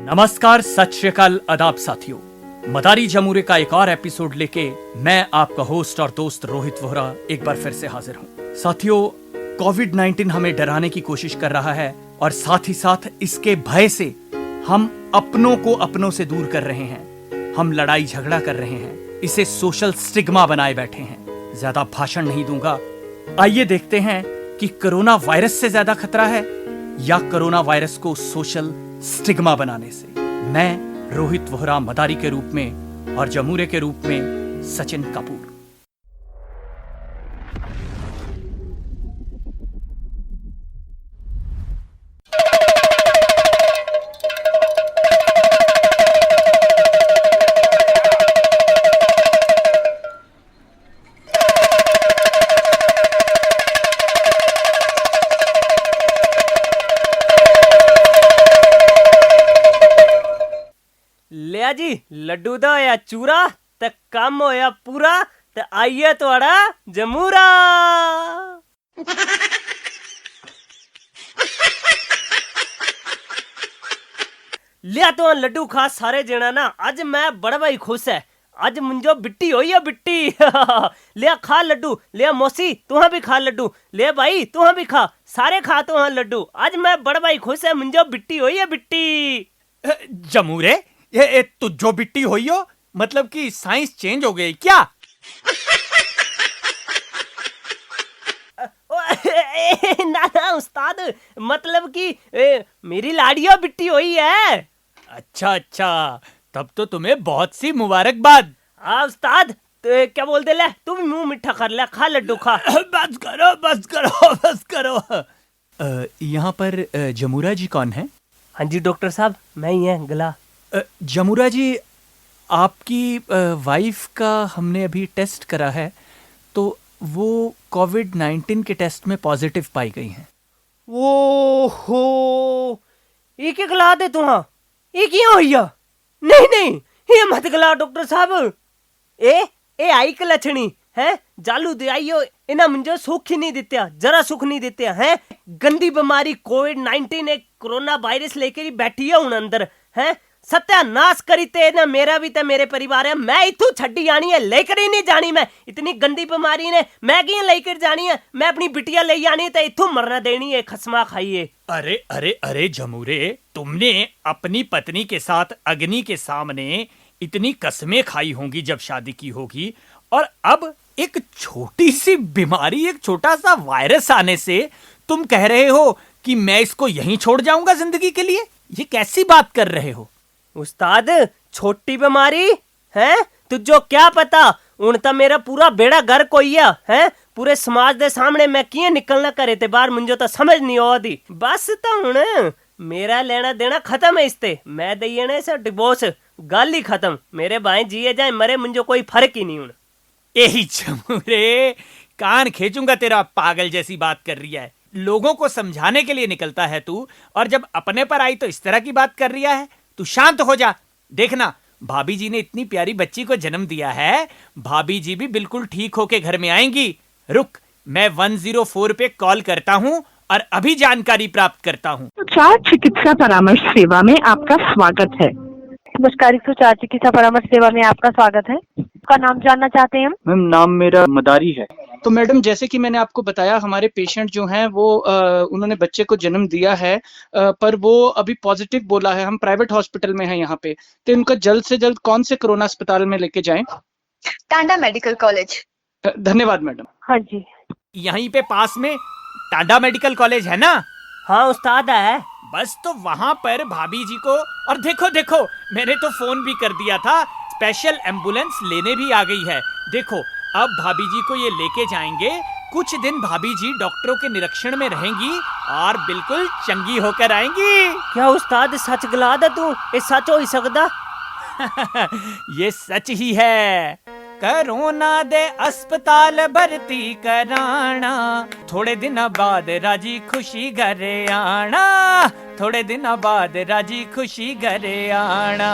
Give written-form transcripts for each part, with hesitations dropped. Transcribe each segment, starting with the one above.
नमस्कार, सत श्री अकाल, आदाब साथियों। मदारी जमूरे का एक और एपिसोड लेके मैं आपका होस्ट और दोस्त रोहित वोहरा एक बार फिर से हाजिर हूं। साथियों, कोविड-19 हमें डराने की कोशिश कर रहा है और साथ ही साथ इसके भय से हम अपनों को अपनों से दूर कर रहे हैं। हम लड़ाई झगड़ा कर रहे हैं, इसे सोशल स्टिग्मा बनाए बैठे हैं। ज्यादा भाषण नहीं दूंगा, आइए देखते हैं कि कोरोना वायरस से ज्यादा खतरा है या कोरोना वायरस को सोशल स्टिग्मा बनाने से। मैं रोहित वोहरा मदारी के रूप में और जमूरे के रूप में सचिन कपूर। लिया जी लड्डू दा होया चूरा ते काम होया पूरा ते आइए थोड़ा जमूरा। लिया तो लड्डू खा सारे जना ना। आज मैं बड़ा भाई खुश है, आज मुंजो बिट्टी होई है बिट्टी। लिया खा लड्डू, लिया मौसी तुहा भी खा लड्डू, ले भाई तुहा भी खा, सारे खा तुहा लड्डू। आज मैं बड़ा भाई खुश है, मुंजो बिट्टी होई है बिट्टी। जमूरे, ये तो जो बिट्टी हुई हो, मतलब कि साइंस चेंज हो गई क्या? ना ना उस्ताद, मतलब कि मेरी लाड़िया बिट्टी हुई है। अच्छा अच्छा, तब तो तुम्हें बहुत सी मुबारकबाद। हाँ उस्ताद, तो क्या बोलते, ले तू भी मुंह मीठा कर ले, खा लड्डू खा। बस करो बस करो बस करो। यहाँ पर जमूरा जी कौन है? हाँ जी डॉक्टर साहब, मैं ही है गला। जमूरा जी, आपकी वाइफ का हमने अभी टेस्ट करा है तो वो कोविड-19 के टेस्ट में पॉजिटिव पाई गई हैं। ओहो, ये क्या गला दे तुहा, ये क्यों होइया? नहीं नहीं, ये मत गला डॉक्टर साहब। ए आई के लक्षणी है, जालू दे आइयो, इना मुझे सुख ही नहीं देते, जरा सुख नहीं देते हैं। गंदी बीमारी कोविड-19 एक कोरोना वायरस लेकर ही बैठी है उन अंदर है। सत्यानाश करी ते ना, मेरा भी ते मेरे परिवार है। मैं इतू छड्डी जानी है, लेकर ही नहीं जानी। मैं इतनी गंदी बीमारी ने मैं क्यों लेकर जानी है? मैं अपनी बिटिया ले जानी है तो इतू मरना देनी है, खसमा खाइए। अरे अरे अरे जमूरे, तुमने अपनी पत्नी के साथ अग्नि के सामने इतनी कसमें खाई होंगी जब शादी की होगी, और अब एक छोटी सी बीमारी, एक छोटा सा वायरस आने से तुम कह रहे हो कि मैं इसको यहीं छोड़ जाऊंगा जिंदगी के लिए? ये कैसी बात कर रहे हो? उस्ताद, छोटी बीमारी है तुझो क्या पता, उन तो मेरा पूरा बेड़ा घर कोई है। पूरे समाज दे सामने मैं किए निकलना करे ते बाहर, मुझे तो समझ नहीं आती। बस तो हुन मेरा लेना देना खत्म है इसते, मैं दईए ना इसे डिवोर्स, गल ही खत्म। मेरे भाई जिए जाए मरे, मुझे कोई फर्क ही नहीं। हुन यही जमूरे, कान खींचूंगा तेरा, पागल जैसी बात कर रही है। लोगों को समझाने के लिए निकलता है तू, और जब अपने पर आई तो इस तरह की बात कर रही है। तू शांत हो जा। देखना, भाभी जी ने इतनी प्यारी बच्ची को जन्म दिया है, भाभी जी भी बिल्कुल ठीक होके घर में आएंगी। रुक, मैं 104 पे कॉल करता हूँ और अभी जानकारी प्राप्त करता हूँ। सुचार चिकित्सा परामर्श सेवा में आपका स्वागत है। नमस्कार, सुचार चिकित्सा परामर्श सेवा में आपका स्वागत है। आपका नाम जानना चाहते हैं हम? मैम, नाम मेरा मदारी है। तो मैडम, जैसे कि मैंने आपको बताया, हमारे पेशेंट जो हैं वो उन्होंने बच्चे को जन्म दिया है, पर वो अभी पॉजिटिव बोला है। हम प्राइवेट हॉस्पिटल में हैं यहाँ पे, तो उनका जल्द से जल्द कौन से कोरोना अस्पताल में लेके जाएं? Tanda medical college. धन्यवाद मैडम। हाँ जी, यहीं पे पास में टांडा मेडिकल कॉलेज है ना? हाँ उस्ताद है। बस तो वहां पर भाभी जी को, और देखो देखो, मैंने तो फोन भी कर दिया था, स्पेशल एम्बुलेंस लेने भी आ गई है। देखो, अब भाभी जी को ये लेके जाएंगे। कुछ दिन भाभी जी डॉक्टरों के निरीक्षण में रहेंगी और बिल्कुल चंगी होकर आएंगी। क्या उस्ताद सच गला दे तू, ये सच हो ही सकदा? ये सच ही है। कोरोना दे अस्पताल भर्ती कराना, थोड़े दिन बाद राजी खुशी घरे आना, थोड़े दिन बाद राजी खुशी घरे आना।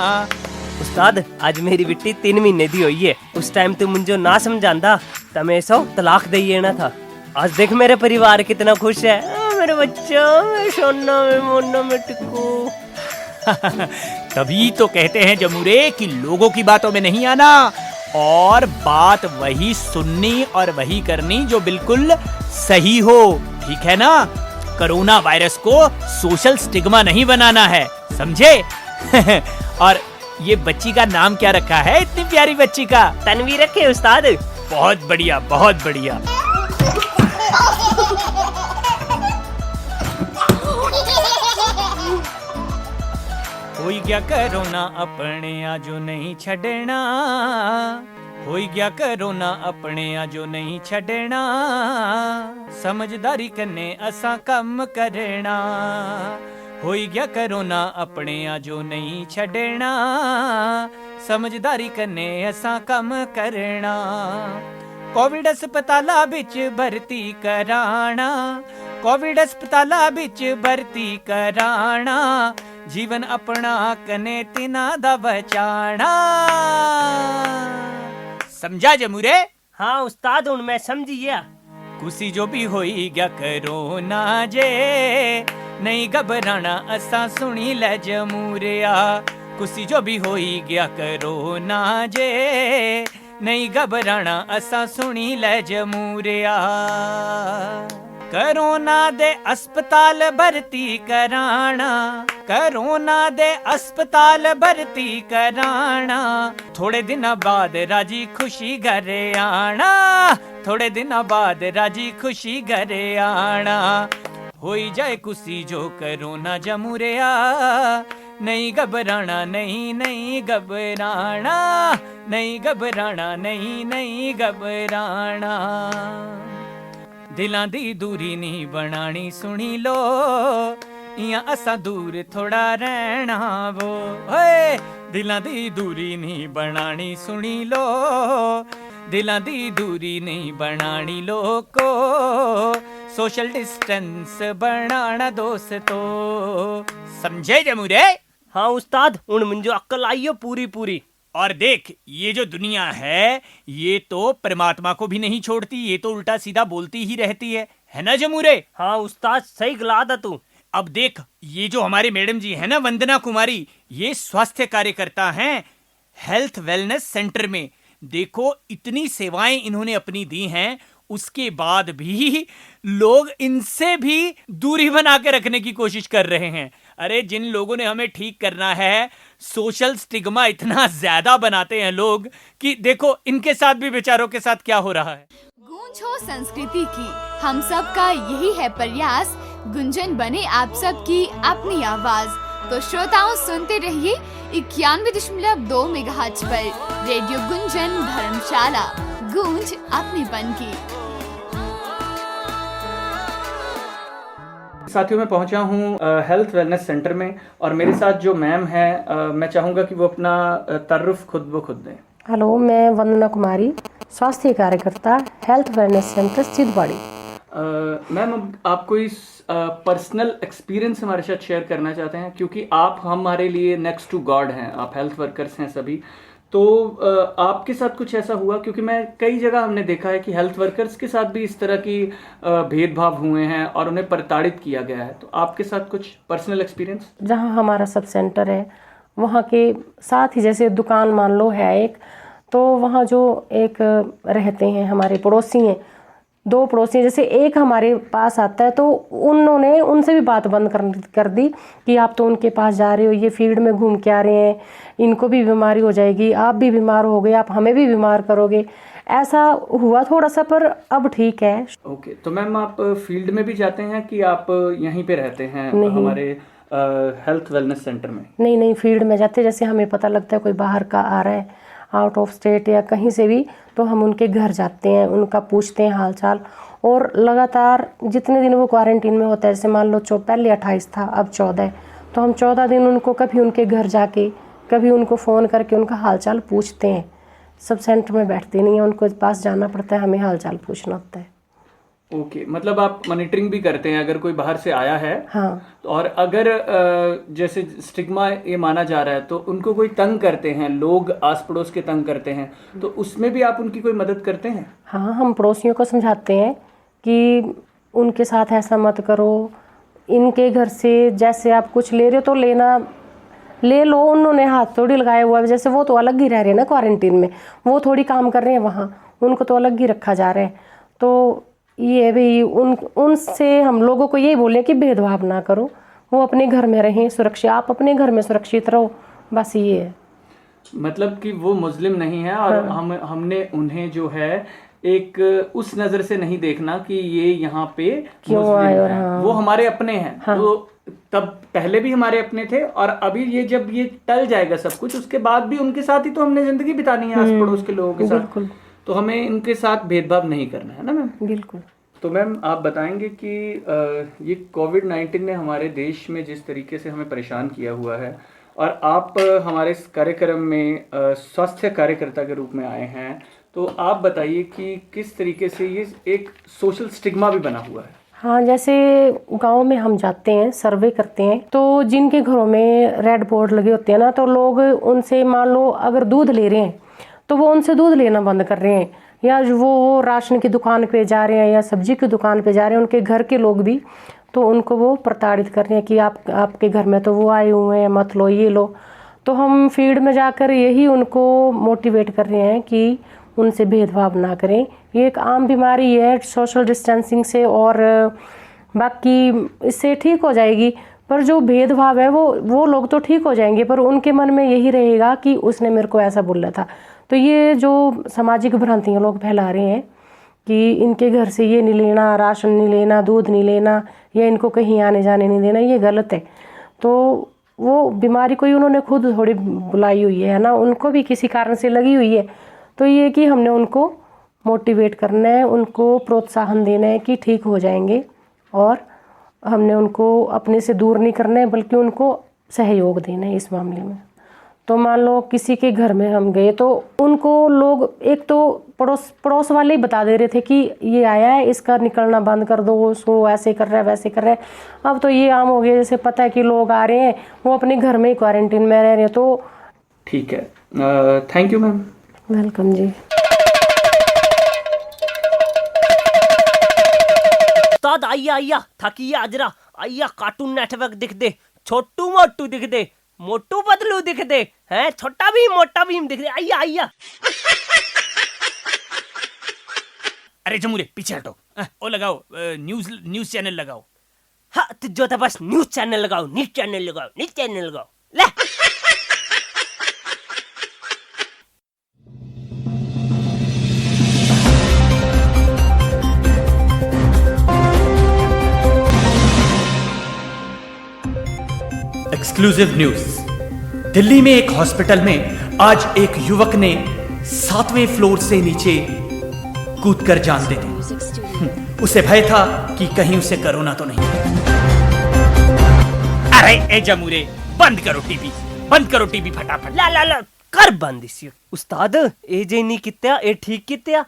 उस्ताद, आज मेरी बिट्टी 3 महीने दी हुई है। उस टाइम तू मुझे ना समझांदा तो मैं सो तलाक दे देना था। आज देख मेरे परिवार कितना खुश है। मेरे बच्चा, मैं सोना में मोना में टिकू। तभी तो कहते हैं जमूरे कि लोगों की बातों में नहीं आना और बात वही सुननी और वही करनी जो बिल्कुल सही हो, ठीक है ना? कोरोना वायरस को सोशल स्टिग्मा नहीं बनाना है, समझे? और ये बच्ची का नाम क्या रखा है, इतनी प्यारी बच्ची का? तन्वी रखे उस्ताद। बहुत बढ़िया, बहुत बढ़िया। होई गया कोरोना अपने आजो नहीं छड़ना, होई गया कोरोना अपने आजो नहीं छड़ना, समझदारी कन्ने असा कम करना। होई गया कोरोना अपने आजो नहीं छड़ना, समझदारी कन्ने असा कम करना। कोविड अस्पताला बिच भर्ती कराना, कोविड अस्पताला बिच भर्ती कराना, जीवन अपना कने तिना दा बचाना। समझा जमूरे? हाँ उस्ताद, हुण मैं समझी गया। कुसी जो भी होई गया कोरोना जे, नहीं घबराना असा सुनी ले जमूरिया। कुसी जो भी होई गया कोरोना जे, नहीं घबराना असा सुनी ले जमूरिया। कोरोना दे अस्पताल भर्ती कराना, कोरोना दे अस्पताल भर्ती कराना, थोड़े दिन बाद राजी खुशी घरे आना, थोड़े दिन बाद राजी खुशी घरे आना। होई जाए कुसी जो कोरोना जमूरिया, नहीं घबराना, नहीं नहीं घबराना, नहीं घबराना, नहीं नहीं घबराना। दिलां दी दूरी नहीं बनानी सुनी लो, इयां असा दूर थोड़ा रहना वो। ओए दिलां दी दूरी नहीं बनानी सुनी लो, दिलां दी दूरी नहीं बनानी लोको, सोशल डिस्टेंस बनाना दोस्तों। समझे जमूरे? हाँ उस्ताद, हुण मुझे अक्ल आई हो पूरी पूरी। और देख, ये जो दुनिया है ये तो परमात्मा को भी नहीं छोड़ती, ये तो उल्टा सीधा बोलती ही रहती है ना जमूरे? हाँ उस्ताद, सही गला था तू। अब देख, ये जो हमारे मैडम जी है ना, वंदना कुमारी, ये स्वास्थ्य कार्यकर्ता हैं हेल्थ वेलनेस सेंटर में। देखो इतनी सेवाएं इन्होंने अपनी दी हैं, उसके बाद भी लोग इनसे भी दूरी बना के रखने की कोशिश कर रहे हैं। अरे जिन लोगों ने हमें ठीक करना है, सोशल स्टिग्मा इतना ज्यादा बनाते हैं लोग कि देखो इनके साथ भी बेचारों के साथ क्या हो रहा है। गूंज हो संस्कृति की, हम सब का यही है प्रयास, गुंजन बने आप सब की अपनी आवाज। तो श्रोताओं सुनते रहिए 91.2 मेगाहर्ट्ज पर रेडियो गुंजन धर्मशाला, गूंज अपनेपन की। साथियों मैं पहुंचा हूं हेल्थ वेलनेस सेंटर में और मेरे साथ जो मैम है, मैं चाहूंगा कि वो अपना तारुफ खुद ब खुद दें। हेलो, मैं वंदना कुमारी, स्वास्थ्य कार्यकर्ता हेल्थ वेलनेस सेंटर सिद्धवाड़ी। मैम अब आप कोई पर्सनल एक्सपीरियंस हमारे साथ शेयर करना चाहते हैं, क्योंकि आप हमारे लिए नेक्स्ट टू गॉड हैं, आप हेल्थ वर्कर्स हैं सभी। तो आपके साथ कुछ ऐसा हुआ? क्योंकि मैं कई जगह हमने देखा है कि हेल्थ वर्कर्स के साथ भी इस तरह की भेदभाव हुए हैं और उन्हें प्रताड़ित किया गया है। तो आपके साथ कुछ पर्सनल एक्सपीरियंस? जहाँ हमारा सब सेंटर है वहाँ के साथ ही, जैसे दुकान मान लो है एक, तो वहाँ जो एक रहते हैं हमारे पड़ोसी हैं, 2 पड़ोसी, जैसे एक हमारे पास आता है तो उन्होंने उनसे भी बात बंद कर दी कि आप तो उनके पास जा रहे हो, ये फील्ड में घूम के आ रहे हैं, इनको भी बीमारी हो जाएगी, आप भी बीमार हो गए, आप हमें भी बीमार करोगे। ऐसा हुआ थोड़ा सा, पर अब ठीक है। ओके, तो मैम आप फील्ड में भी जाते हैं कि आप यहीं पे रहते हैं हमारे हेल्थ वेलनेस सेंटर में? नहीं, फील्ड में जाते, जैसे हमें पता लगता है कोई बाहर का आ रहा है, आउट ऑफ स्टेट या कहीं से भी, तो हम उनके घर जाते हैं, उनका पूछते हैं हाल चाल। और लगातार जितने दिन वो क्वारंटीन में होता है, जैसे मान लो पहले 28 था, अब 14, तो हम 14 दिन उनको कभी उनके घर जाके, कभी उनको फ़ोन करके उनका हाल चाल पूछते हैं। सब सेंटर में बैठते नहीं हैं, उनको पास जाना पड़ता है, हमें हाल चाल पूछना होता है। ओके, मतलब आप मॉनिटरिंग भी करते हैं अगर कोई बाहर से आया है? हाँ। और अगर जैसे स्टिग्मा ये माना जा रहा है तो उनको कोई तंग करते हैं, लोग आस पड़ोस के तंग करते हैं, तो उसमें भी आप उनकी कोई मदद करते हैं? हाँ, हम पड़ोसियों को समझाते हैं कि उनके साथ ऐसा मत करो, इनके घर से जैसे आप कुछ ले रहे हो तो लेना ले लो, उन्होंने हाथ थोड़ी लगाया हुआ है, जैसे वो तो अलग ही रह रहे हैं ना क्वारंटीन में, वो थोड़ी काम कर रहे हैं वहाँ, उनको तो अलग ही रखा जा रहा है। तो ये भी उनसे हम लोगों को यही बोले कि भेदभाव ना करो, वो अपने घर में रहें सुरक्षित, आप अपने घर में सुरक्षित रहो, बस ये है। मतलब कि वो मुस्लिम नहीं है और हमने उन्हें जो है एक उस नजर से नहीं देखना कि ये यहाँ पे क्यों मुस्लिम आए, और हैं। वो हमारे अपने हैं। तो तब पहले भी हमारे अपने थे और अभी ये जब ये टल जाएगा सब कुछ, उसके बाद भी उनके साथ ही तो हमने जिंदगी बितानी है, आस पड़ोस के लोगों के साथ। तो हमें इनके साथ भेदभाव नहीं करना है ना मैम। बिल्कुल। तो मैम आप बताएंगे कि ये कोविड-19 ने हमारे देश में जिस तरीके से हमें परेशान किया हुआ है, और आप हमारे इस कार्यक्रम में स्वास्थ्य कार्यकर्ता के रूप में आए हैं, तो आप बताइए कि किस तरीके से ये एक सोशल स्टिग्मा भी बना हुआ है। हाँ, जैसे गांव में हम जाते हैं, सर्वे करते हैं, तो जिनके घरों में रेड बोर्ड लगे होते हैं ना, तो लोग उनसे मान लो अगर दूध ले रहे हैं तो वो उनसे दूध लेना बंद कर रहे हैं, या वो राशन की दुकान पे जा रहे हैं या सब्जी की दुकान पे जा रहे हैं, उनके घर के लोग भी, तो उनको वो प्रताड़ित कर रहे हैं कि आपके घर में तो वो आए हुए हैं, मत लो, ये लो। तो हम फील्ड में जाकर यही उनको मोटिवेट कर रहे हैं कि उनसे भेदभाव ना करें, ये एक आम बीमारी है, सोशल डिस्टेंसिंग से और बाकी इससे ठीक हो जाएगी। पर जो भेदभाव है वो लोग तो ठीक हो जाएंगे, पर उनके मन में यही रहेगा कि उसने मेरे को ऐसा बोला था। तो ये जो सामाजिक भ्रांतियाँ लोग फैला रहे हैं कि इनके घर से ये नहीं लेना, राशन नहीं लेना, दूध नहीं लेना, या इनको कहीं आने जाने नहीं देना, ये गलत है। तो वो बीमारी कोई उन्होंने खुद थोड़ी बुलाई हुई है ना, उनको भी किसी कारण से लगी हुई है। तो ये कि हमने उनको मोटिवेट करना है, उनको प्रोत्साहन देना है कि ठीक हो जाएंगे, और हमने उनको अपने से दूर नहीं करना है बल्कि उनको सहयोग देना है इस मामले में। तो मान लो किसी के घर में हम गए तो उनको लोग एक तो पड़ोस वाले ही बता दे रहे थे कि ये आया है, इसका निकलना बंद कर दो, वो ऐसे कर रहा है, वैसे कर रहा है। अब तो ये आम हो गया, जैसे पता है कि लोग आ रहे हैं, वो अपने घर में ही क्वारंटीन में रह रहे हैं। तो ठीक है, थैंक यू मैम। वेलकम जी। उस्ताद आइया थकिया अजरा, आइया कार्टून नेटवर्क दिख दे, छोटू मोटू दिख दे, मोटू पतलू दिख दे, हैं छोटा भीम मोटा भीम दिख दे, आइया। अरे जमूरे पीछे हटो, वो लगाओ न्यूज चैनल लगाओ। हाँ तो जो था बस न्यूज चैनल लगाओ, न्यूज चैनल लगाओ ले। Exclusive news. दिल्ली में एक हॉस्पिटल में आज एक युवक ने 7वें फ्लोर से नीचे कूदकर जान दे दी। उसे भय था कि कहीं उसे कोरोना तो नहीं। अरे ए जमूरे, बंद करो टीवी फटाफट। ला कर बंद इसी। उस्ताद ए जे नहीं कित्या, ए ठीक कित्या।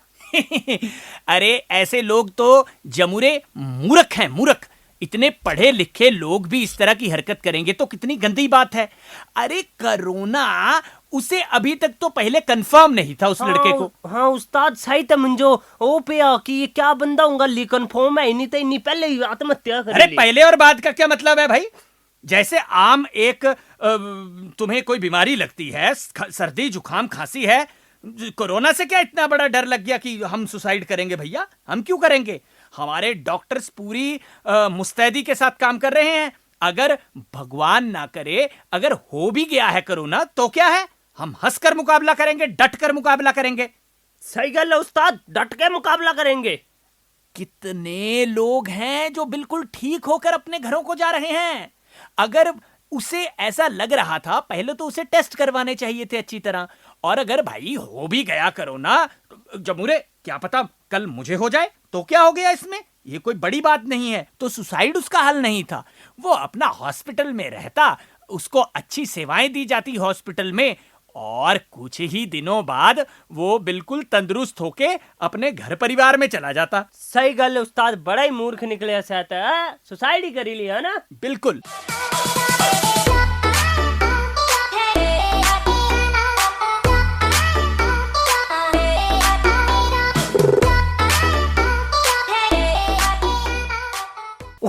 अरे ऐसे लोग तो जमूरे मूर्ख हैं, मूर्ख। इतने पढ़े लिखे लोग भी इस तरह की हरकत करेंगे तो कितनी गंदी बात है। अरे कोरोना उसे अभी तक तो पहले कंफर्म नहीं था उस लड़के को। हाँ उस्ताद सही था मुझो ओ पे कि ये क्या बंदा होगा, ली कंफर्म है नहीं तो इन्हीं पहले ही आत्महत्या कर। अरे पहले और बाद का क्या मतलब है भाई? जैसे आम एक तुम्हें कोई बीमारी लगती है, सर्दी जुकाम खांसी है, कोरोना से क्या इतना बड़ा डर लग गया कि हम सुसाइड करेंगे? भैया हम क्यों करेंगे? हमारे डॉक्टर्स पूरी मुस्तैदी के साथ काम कर रहे हैं। अगर भगवान ना करे अगर हो भी गया है कोरोना तो क्या है, हम हंसकर मुकाबला करेंगे, डट कर मुकाबला करेंगे। सही गल है उस्ताद, डट के मुकाबला करेंगे। कितने लोग हैं जो बिल्कुल ठीक होकर अपने घरों को जा रहे हैं। अगर उसे ऐसा लग रहा था पहले तो उसे टेस्ट करवाने चाहिए थे अच्छी तरह। और अगर भाई हो भी गया कोरोना, जमूरे क्या पता कल मुझे हो जाए तो क्या हो गया इसमें? ये कोई बड़ी बात नहीं है। तो सुसाइड उसका हल नहीं था। वो अपना हॉस्पिटल में रहता, उसको अच्छी सेवाएं दी जाती हॉस्पिटल में, और कुछ ही दिनों बाद वो बिल्कुल तंदुरुस्त होके अपने घर परिवार में चला जाता। सही गल है उस्ताद, बड़ा ही मूर्ख निकले ऐसा है, सुसाइड ही करी लिया ना। बिल्कुल।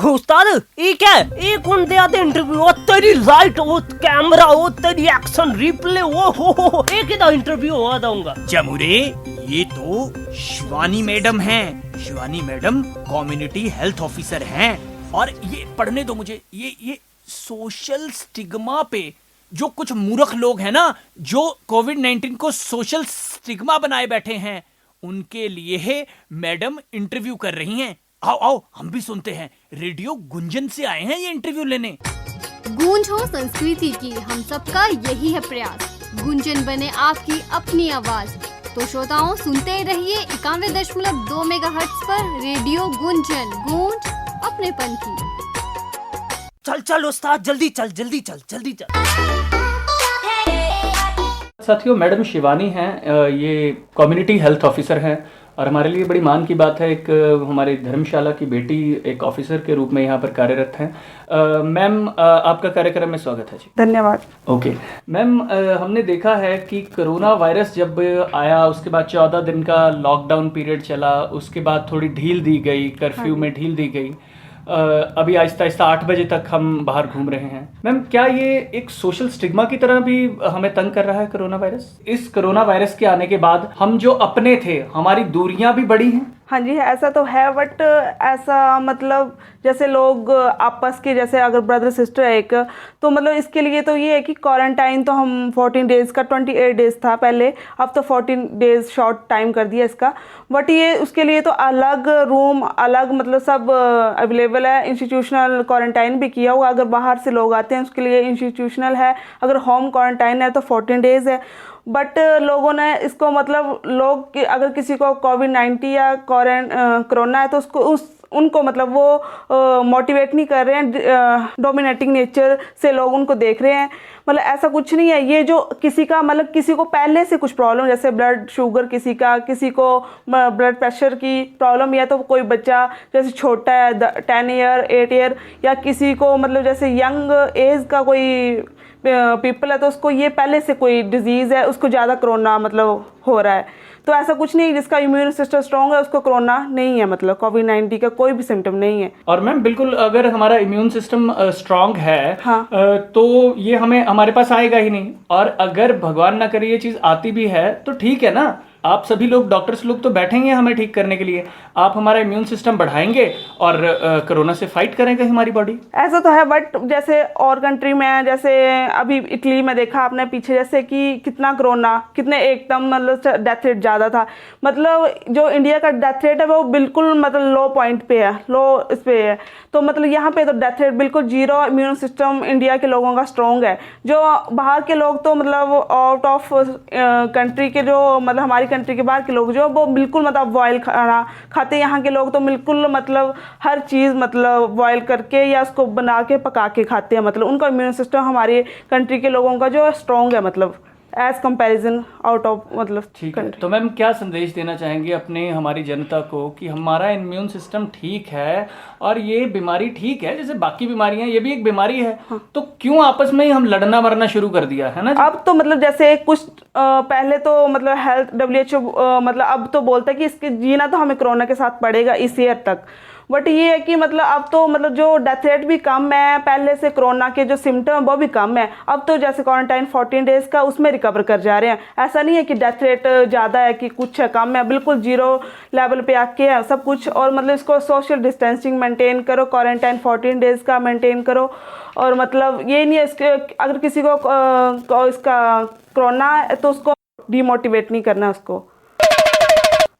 उस्ताद ये क्या एक कौन दे आते इंटरव्यू, ओ तेरी लाइट, ओ कैमरा, ओ तेरी एक्शन रिप्ले, ओ हो एक ही इंटरव्यू हुआ दूंगा। जमुरे, ये तो शिवानी मैडम हैं। Shivani madam community health officer हैं। और ये पढ़ने दो मुझे, ये सोशल स्टिग्मा पे जो कुछ मूर्ख लोग हैं ना, जो कोविड-19 को सोशल स्टिग्मा बनाए बैठे हैं, उनके लिए मैडम इंटरव्यू कर रही हैं। आओ आओ हम भी सुनते हैं। रेडियो गुंजन से आए हैं ये इंटरव्यू लेने। गूंज हो संस्कृति की, हम सबका यही है प्रयास। गुंजन बने आपकी अपनी आवाज। तो श्रोताओं सुनते रहिए 91.2 मेगाहर्ट्ज पर रेडियो गुंजन, गूंज अपनेपन की। चल चल उस्ताद, जल्दी चल जल्दी चल जल्दी चल। साथियों, मैडम शिवानी हैं, ये कम्युनिटी हेल्थ ऑफिसर हैं और हमारे लिए बड़ी मान की बात है, एक हमारे धर्मशाला की बेटी एक ऑफिसर के रूप में यहाँ पर कार्यरत हैं। मैम, आपका कार्यक्रम में स्वागत है जी। धन्यवाद। ओके मैम, हमने देखा है कि कोरोना वायरस जब आया उसके बाद 14 दिन का लॉकडाउन पीरियड चला, उसके बाद थोड़ी ढील दी गई, कर्फ्यू में ढील दी गई। अभी आहिस्ता आहिस्ता 8 बजे तक हम बाहर घूम रहे हैं। मैम, क्या ये एक सोशल स्टिग्मा की तरह भी हमें तंग कर रहा है कोरोना वायरस? इस कोरोना वायरस के आने के बाद हम जो अपने थे, हमारी दूरियां भी बढ़ी हैं? हाँ जी, ऐसा तो है, बट ऐसा मतलब जैसे लोग आपस के, जैसे अगर ब्रदर सिस्टर है एक, तो मतलब इसके लिए तो ये है कि क्वारंटाइन तो हम 14 डेज़ का 28 डेज़ था पहले, अब तो 14 डेज़ शॉर्ट टाइम कर दिया इसका। बट ये उसके लिए तो अलग रूम, अलग मतलब सब अवेलेबल है। इंस्टीट्यूशनल क्वारंटाइन भी किया हुआ, अगर बाहर से लोग आते हैं उसके लिए इंस्टीट्यूशनल है। अगर होम क्वारंटाइन है तो 14 डेज़ है। बट लोगों ने इसको मतलब लोग अगर किसी को कोविड-19 या कोरोना है तो उनको मतलब वो मोटिवेट नहीं कर रहे हैं, डोमिनेटिंग नेचर से लोग उनको देख रहे हैं। मतलब ऐसा कुछ नहीं है। ये जो किसी का मतलब किसी को पहले से कुछ प्रॉब्लम, जैसे ब्लड शुगर किसी को ब्लड प्रेशर की प्रॉब्लम, या तो कोई बच्चा जैसे छोटा है 10 ईयर 8 ईयर, या किसी को मतलब जैसे यंग एज का कोई पीपल है तो उसको ये पहले से कोई डिजीज़ है, उसको ज़्यादा कोरोना मतलब हो रहा है। तो ऐसा कुछ नहीं, जिसका इम्यून सिस्टम स्ट्रॉन्ग है उसको कोरोना नहीं है, मतलब कोविड-19 का कोई भी सिम्टम नहीं है। और मैम बिल्कुल, अगर हमारा इम्यून सिस्टम स्ट्रांग है, हाँ, तो ये हमारे पास आएगा ही नहीं। और अगर भगवान ना करे ये चीज आती भी है तो ठीक है ना, आप सभी लोग, डॉक्टर्स लोग तो बैठेंगे हमें ठीक करने के लिए। आप हमारा इम्यून सिस्टम बढ़ाएंगे और कोरोना से फाइट करेंगे हमारी बॉडी। ऐसा तो है, बट जैसे और कंट्री में, जैसे अभी इटली में देखा आपने पीछे, जैसे कि कितना कोरोना, कितने एकदम मतलब डेथ रेट ज़्यादा था। मतलब जो इंडिया का डेथ रेट है वो बिल्कुल मतलब लो पॉइंट पे है, लो इस पे है। तो मतलब यहाँ पे तो डेथ रेट बिल्कुल जीरो। इम्यून सिस्टम इंडिया के लोगों का स्ट्रॉन्ग है। जो बाहर के लोग तो मतलब आउट ऑफ कंट्री के, जो मतलब हमारी कंट्री के बाहर के लोग जो वो बिल्कुल मतलब बॉयल खाना खाते। यहाँ के लोग तो बिल्कुल मतलब हर चीज़ मतलब बॉयल करके या उसको बना के पका के खाते हैं। मतलब उनका इम्यून सिस्टम हमारी कंट्री के लोगों का जो स्ट्रॉन्ग है, मतलब एज कंपैरिजन आउट ऑफ मतलब ठीक है। तो मैम क्या संदेश देना चाहेंगे अपने हमारी जनता को कि हमारा इम्यून सिस्टम ठीक है और ये बीमारी ठीक है, जैसे बाकी बीमारियां, ये भी एक बीमारी है, तो क्यों आपस में ही हम लड़ना मरना शुरू कर दिया है ना? अब तो मतलब जैसे कुछ पहले तो मतलब हेल्थ WHO मतलब अब तो बोलता है कि इसके जीना तो हमें कोरोना के साथ पड़ेगा इस ईयर तक। बट ये है कि मतलब अब तो मतलब जो डेथ रेट भी कम है, पहले से कोरोना के जो सिम्टम वो भी कम है। अब तो जैसे क्वारंटाइन 14 डेज़ का उसमें रिकवर कर जा रहे हैं। ऐसा नहीं है कि डेथ रेट ज़्यादा है कि कुछ है कम है, बिल्कुल जीरो लेवल पे आके है सब कुछ। और मतलब इसको सोशल डिस्टेंसिंग मेंटेन करो, क्वारंटाइन 14 डेज़ का मेंटेन करो। और मतलब ये नहीं है इसके, अगर किसी को इसका कोरोना है तो उसको डिमोटिवेट नहीं करना उसको।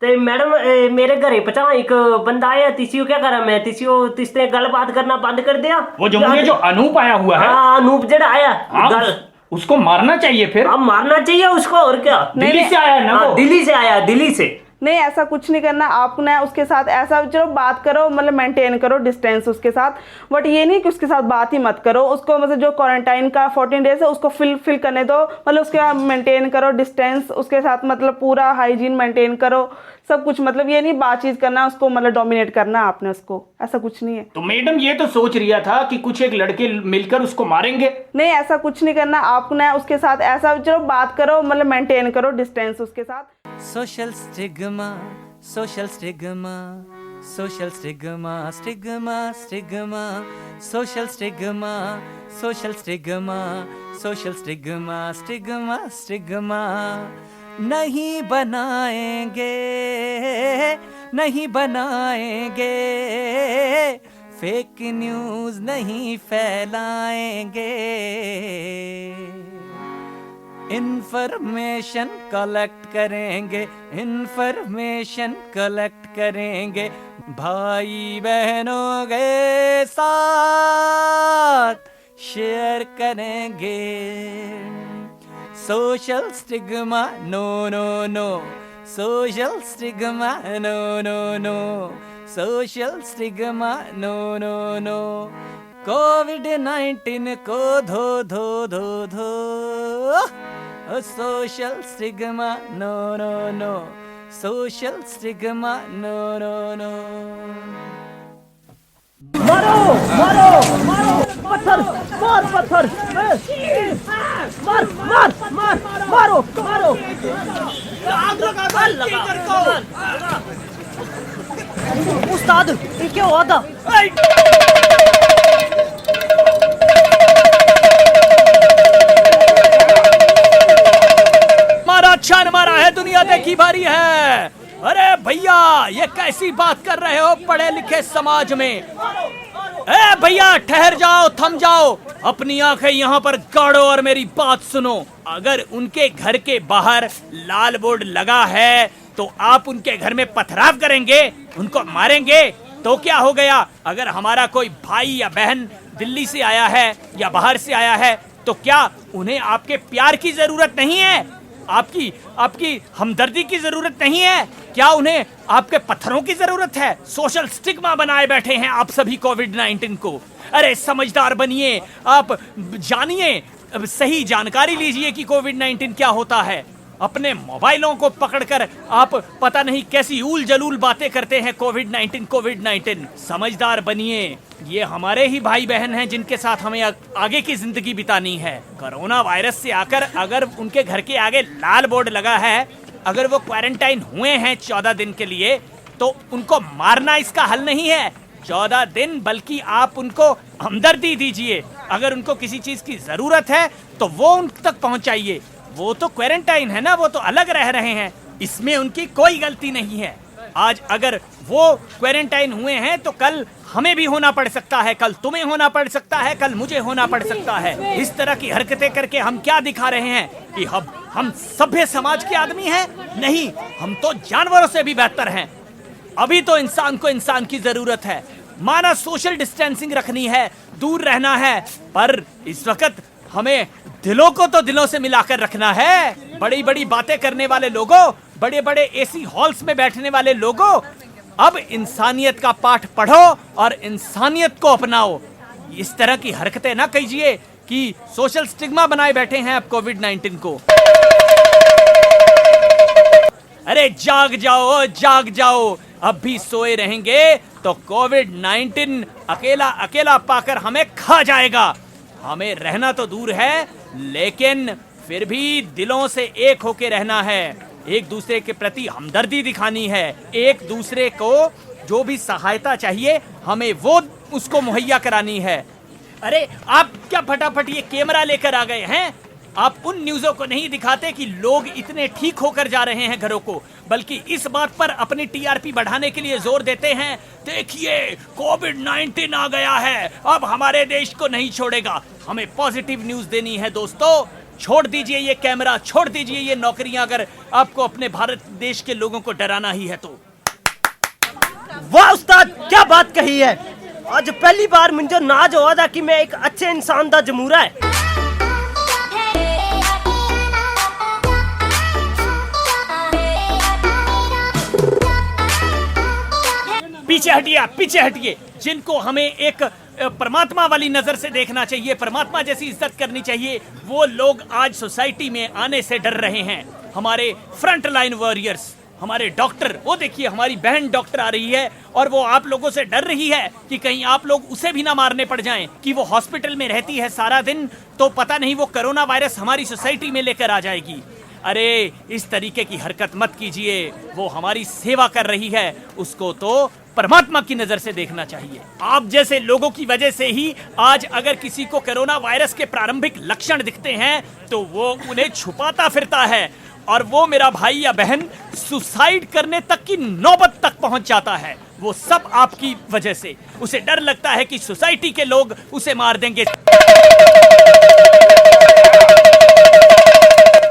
तो मैडम मेरे घरे पचा एक बंदा आया, तिसियो क्या करा मैं, तिसने गल बात करना बंद कर दिया। वो जो अनूप आया हुआ है, हाँ अनूप जड़ा आया गल, उसको मारना चाहिए। फिर अब मारना चाहिए उसको, और क्या। दिल्ली से आया ना वो? दिल्ली से आया, दिल्ली से। नहीं ऐसा कुछ नहीं करना आपने उसके साथ, ऐसा चलो बात करो मतलब मेंटेन करो डिस्टेंस उसके साथ। बट ये नहीं कि उसके साथ बात ही मत करो, उसको मतलब जो क्वारंटाइन का 14 डेज है उसको फिल करने दो। मतलब उसके मेंटेन करो डिस्टेंस उसके साथ, मतलब पूरा हाइजीन मेंटेन करो सब कुछ। मतलब ये नहीं बातचीत करना उसको, मतलब डोमिनेट करना आपने उसको, ऐसा कुछ नहीं है। तो मैडम ये तो सोच रिया था कि कुछ एक लड़के मिलकर उसको मारेंगे। नहीं ऐसा कुछ नहीं करना आपने उसके साथ, ऐसा चलो बात करो मतलब मेंटेन करो डिस्टेंस उसके साथ। Social stigma, social stigma, social stigma, stigma, stigma, social stigma, social stigma, social stigma, stigma, stigma. नहीं बनाएंगे, नहीं बनाएंगे, फेक न्यूज नहीं फैलाएंगे, इंफॉर्मेशन कलेक्ट करेंगे, इंफॉर्मेशन कलेक्ट करेंगे, भाई बहनों के साथ शेयर करेंगे. Social stigma no no no, social stigma no no no, social stigma no no no. कोविड-19 को धो धो धो धो, social stigma no no no, social stigma no no no. मारो मारो मारो, पत्थर मार, पत्थर मार मार मार, मारो मारो, आग लगा. उस्ताद ये क्या हुआ था? मारा छान मारा है, दुनिया देखी भारी है. अरे भैया ये कैसी बात कर रहे हो पढ़े लिखे समाज में? ए भैया ठहर जाओ, थम जाओ, अपनी आंखें यहाँ पर गाड़ो और मेरी बात सुनो. अगर उनके घर के बाहर लाल बोर्ड लगा है तो आप उनके घर में पथराव करेंगे, उनको मारेंगे तो क्या हो गया? अगर हमारा कोई भाई या बहन दिल्ली से आया है या बाहर से आया है तो क्या उन्हें आपके प्यार की जरूरत नहीं है? आपकी हमदर्दी की जरूरत नहीं है? क्या उन्हें आपके पत्थरों की जरूरत है? सोशल स्टिग्मा बनाए बैठे हैं आप सभी कोविड-19 को. अरे समझदार बनिए, आप जानिए, सही जानकारी लीजिए कि कोविड-19 क्या होता है. अपने मोबाइलों को पकड़कर आप पता नहीं कैसी ऊल जलूल बातें करते हैं. कोविड-19 समझदार बनिए. ये हमारे ही भाई बहन हैं जिनके साथ हमें आगे की जिंदगी बितानी है. कोरोना वायरस से आकर अगर उनके घर के आगे लाल बोर्ड लगा है, अगर वो क्वारंटाइन हुए हैं 14 दिन के लिए, तो उनको मारना इसका हल नहीं है. 14 दिन बल्कि आप उनको हमदर्दी दीजिए. अगर उनको किसी चीज की जरूरत है तो वो उन तक पहुंचाइए. वो तो क्वारंटाइन है ना, वो तो अलग रह रहे हैं, इसमें उनकी कोई गलती नहीं है. आज अगर वो क्वारंटाइन हुए हैं तो कल हमें भी होना पड़ सकता है, कल तुम्हें होना पड़ सकता है, कल मुझे होना पड़ सकता है. इस तरह की हरकतें करके हम क्या दिखा रहे हैं कि हम सभ्य समाज के आदमी हैं? नहीं, हम तो जानवरों से भी बेहतर हैं. अभी तो इंसान को इंसान की जरूरत है. माना सोशल डिस्टेंसिंग रखनी है, दूर रहना है, पर इस वक्त हमें दिलों को तो दिलों से मिलाकर रखना है. बड़ी बड़ी बातें करने वाले लोगों, बड़े बड़े एसी हॉल्स में बैठने वाले लोगों, अब इंसानियत का पाठ पढ़ो और इंसानियत को अपनाओ. इस तरह की हरकतें ना कीजिए कि सोशल स्टिग्मा बनाए बैठे हैं आप कोविड-19 को. अरे जाग जाओ, जाग जाओ. अब भी सोए रहेंगे तो कोविड-19 अकेला अकेला पाकर हमें खा जाएगा. हमें रहना तो दूर है, लेकिन फिर भी दिलों से एक होके रहना है. एक दूसरे के प्रति हमदर्दी दिखानी है. एक दूसरे को जो भी सहायता चाहिए हमें वो उसको मुहैया करानी है. अरे आप क्या फटाफट ये कैमरा लेकर आ गए हैं? आप उन न्यूज़ों को नहीं दिखाते कि लोग इतने ठीक होकर जा रहे हैं घरों को, बल्कि इस बात पर अपनी टीआरपी बढ़ाने के लिए जोर देते हैं. देखिए कोविड-19 आ गया है, अब हमारे देश को नहीं छोड़ेगा. हमें पॉजिटिव न्यूज़ देनी है दोस्तों. छोड़ दीजिए ये कैमरा, छोड़ दीजिए ये नौकरियां, अगर आपको अपने भारत देश के लोगों को डराना ही है तो. वाह उस्ताद, क्या बात कही है. आज पहली बार मुझे नाज हुआ था कि मैं एक अच्छे इंसान दा जमूरा है. पीछे हटिए, पीछे हटिए. जिनको हमें एक परमात्मा वाली नजर से देखना चाहिए, परमात्मा जैसी इज्जत करनी चाहिए, वो लोग आज सोसाइटी में आने से डर रहे हैं. हमारे फ्रंट लाइन वॉरियर्स, हमारे डॉक्टर, वो देखिए हमारी बहन डॉक्टर आ रही है और वो आप लोगों से डर रही है कि कहीं आप लोग उसे भी ना मारने पड़ जाएं, कि वो हॉस्पिटल में रहती है सारा दिन तो पता नहीं वो कोरोना वायरस हमारी सोसाइटी में लेकर आ जाएगी. अरे इस तरीके की हरकत मत कीजिए. वो हमारी सेवा कर रही है, उसको तो परमात्मा की नजर से देखना चाहिए। आप जैसे लोगों की वजह से ही आज अगर किसी को कोरोना वायरस के प्रारंभिक लक्षण दिखते हैं तो वो उन्हें छुपाता फिरता है और वो मेरा भाई या बहन सुसाइड करने तक की नौबत तक पहुंच जाता है। वो सब आपकी वजह से। उसे डर लगता है कि सोसाइटी के लोग उसे मार देंगे।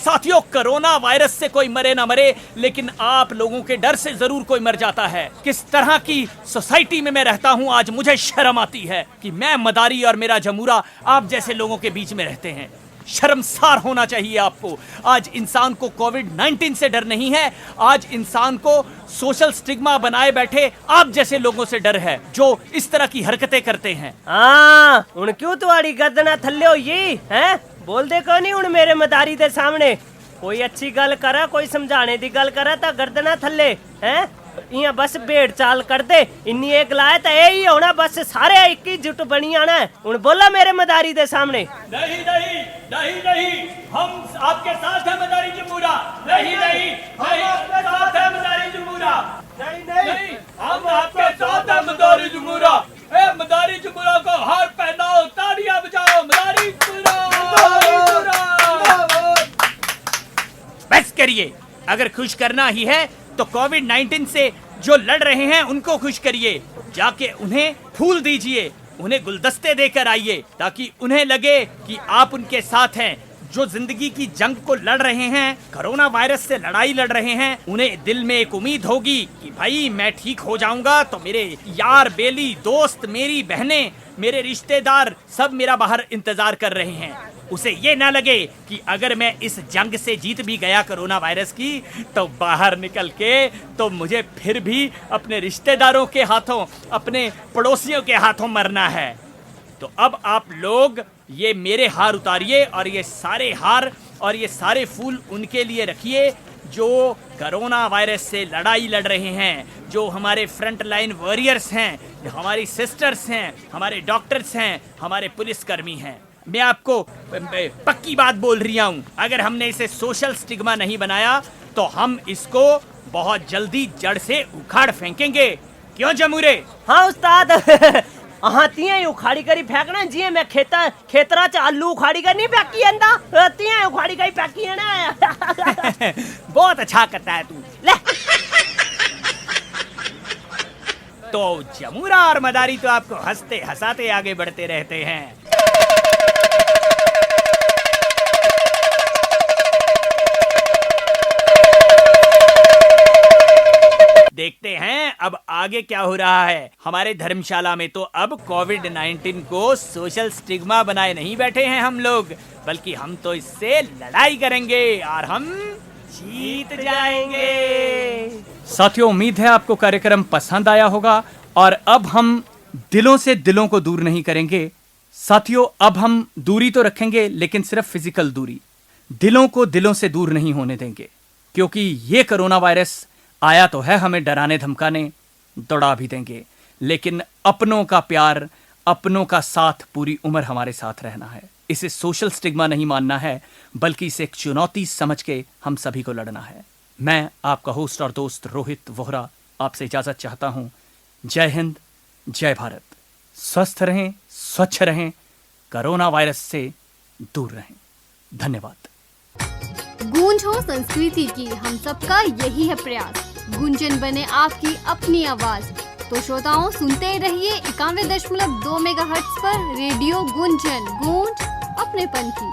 साथियों, कोरोना वायरस से कोई मरे ना मरे, लेकिन आप लोगों के डर से जरूर कोई मर जाता है। किस तरह की सोसाइटी में मैं रहता हूं, आज मुझे शर्म आती है कि मैं मदारी और मेरा जमूरा आप जैसे लोगों के बीच में रहते हैं। शर्मसार होना चाहिए आपको। आज इंसान को कोविड-19 से डर नहीं है, आज इंसान को सोशल स्टिग्मा बनाए बैठे आप जैसे लोगों से डर है जो इस तरह की हरकतें करते हैं। हाँ, उन क्यों तुम्हारी गर्दना थल्ले हो ये हैं? बोल दे को नहीं उन मेरे मदारी दे सामने। कोई अच्छी गल करा, कोई समझाने दी गल करा ता गर्दना थल्ले हैं। इयां बस भेड़ चाल कर दे, इन्नी एक लाए तो यही होना, बस सारे एक ही जुट बनी आना है। उन बोला मेरे मदारी दे सामने। नहीं नहीं नहीं नहीं, हम आपके साथ है मदारी जमूरा। नहीं नहीं, हम आपके साथ है मदारी जमूरा। नहीं नहीं, हम आपके साथ है मदारी जमूरा। ए मदारी जमूरा को हार पहनाओ, तालियां बजाओ, मदारी जमूरा। बस करिए, अगर खुश करना ही है तो कोविड-19 से जो लड़ रहे हैं उनको खुश करिए। जाके उन्हें फूल दीजिए, उन्हें गुलदस्ते देकर आइए ताकि उन्हें लगे कि आप उनके साथ हैं। जो जिंदगी की जंग को लड़ रहे हैं, कोरोना वायरस से लड़ाई लड़ रहे हैं, उन्हें दिल में एक उम्मीद होगी कि भाई मैं ठीक हो जाऊंगा तो मेरे यार बेली, दोस्त, मेरी बहनें, मेरे रिश्तेदार सब मेरा बाहर इंतजार कर रहे हैं। उसे ये ना लगे कि अगर मैं इस जंग से जीत भी गया कोरोना वायरस की तो बाहर निकल के तो मुझे फिर भी अपने रिश्तेदारों के हाथों, अपने पड़ोसियों के हाथों मरना है। तो अब आप लोग ये मेरे हार उतारिए और ये सारे हार और ये सारे फूल उनके लिए रखिए जो कोरोना वायरस से लड़ाई लड़ रहे हैं, जो हमारे फ्रंट लाइन वॉरियर्स हैं, हमारी सिस्टर्स हैं, हमारे डॉक्टर्स हैं, हमारे पुलिसकर्मी हैं। मैं आपको पक्की बात बोल रही हूँ, अगर हमने इसे सोशल स्टिग्मा नहीं बनाया तो हम इसको बहुत जल्दी जड़ से उखाड़ फेंकेंगे। क्यों जमूरे? हाँ उस्ताद। हाँ तियां ही उखाड़ी करी फेंकना जी। मैं खेतरा च आलू उखाड़ी कर नहीं फेंकी अंदा, तियां उखाड़ी करी फेंकी है ना। बहुत अच्छा करता है तू। ले तो जमूरा और मदारी तो आपको हंसते हंसाते आगे बढ़ते रहते हैं। देखते हैं अब आगे क्या हो रहा है। हमारे धर्मशाला में तो अब कोविड-19 को सोशल स्टिग्मा बनाए नहीं बैठे हैं हम लोग, बल्कि हम तो इससे लड़ाई करेंगे और हम जीत जाएंगे। साथियों, उम्मीद है आपको कार्यक्रम पसंद आया होगा और अब हम दिलों से दिलों को दूर नहीं करेंगे। साथियों, अब हम दूरी तो रखेंगे लेकिन सिर्फ फिजिकल दूरी, दिलों को दिलों से दूर नहीं होने देंगे, क्योंकि ये कोरोना वायरस आया तो है हमें डराने धमकाने, दौड़ा भी देंगे, लेकिन अपनों का प्यार, अपनों का साथ पूरी उम्र हमारे साथ रहना है। इसे सोशल स्टिग्मा नहीं मानना है, बल्कि इसे एक चुनौती समझ के हम सभी को लड़ना है। मैं आपका होस्ट और दोस्त रोहित वोहरा आपसे इजाजत चाहता हूं। जय हिंद, जय भारत। स्वस्थ रहें, स्वच्छ रहें, कोरोना वायरस से दूर रहें। धन्यवाद। गूंज हो संस्कृति की, हम सबका यही है प्रयास। गुंजन बने आपकी अपनी आवाज। तो श्रोताओं, सुनते रहिए 91.2 मेगाहर्ट्ज पर रेडियो गुंजन। गूंज अपने पंथी।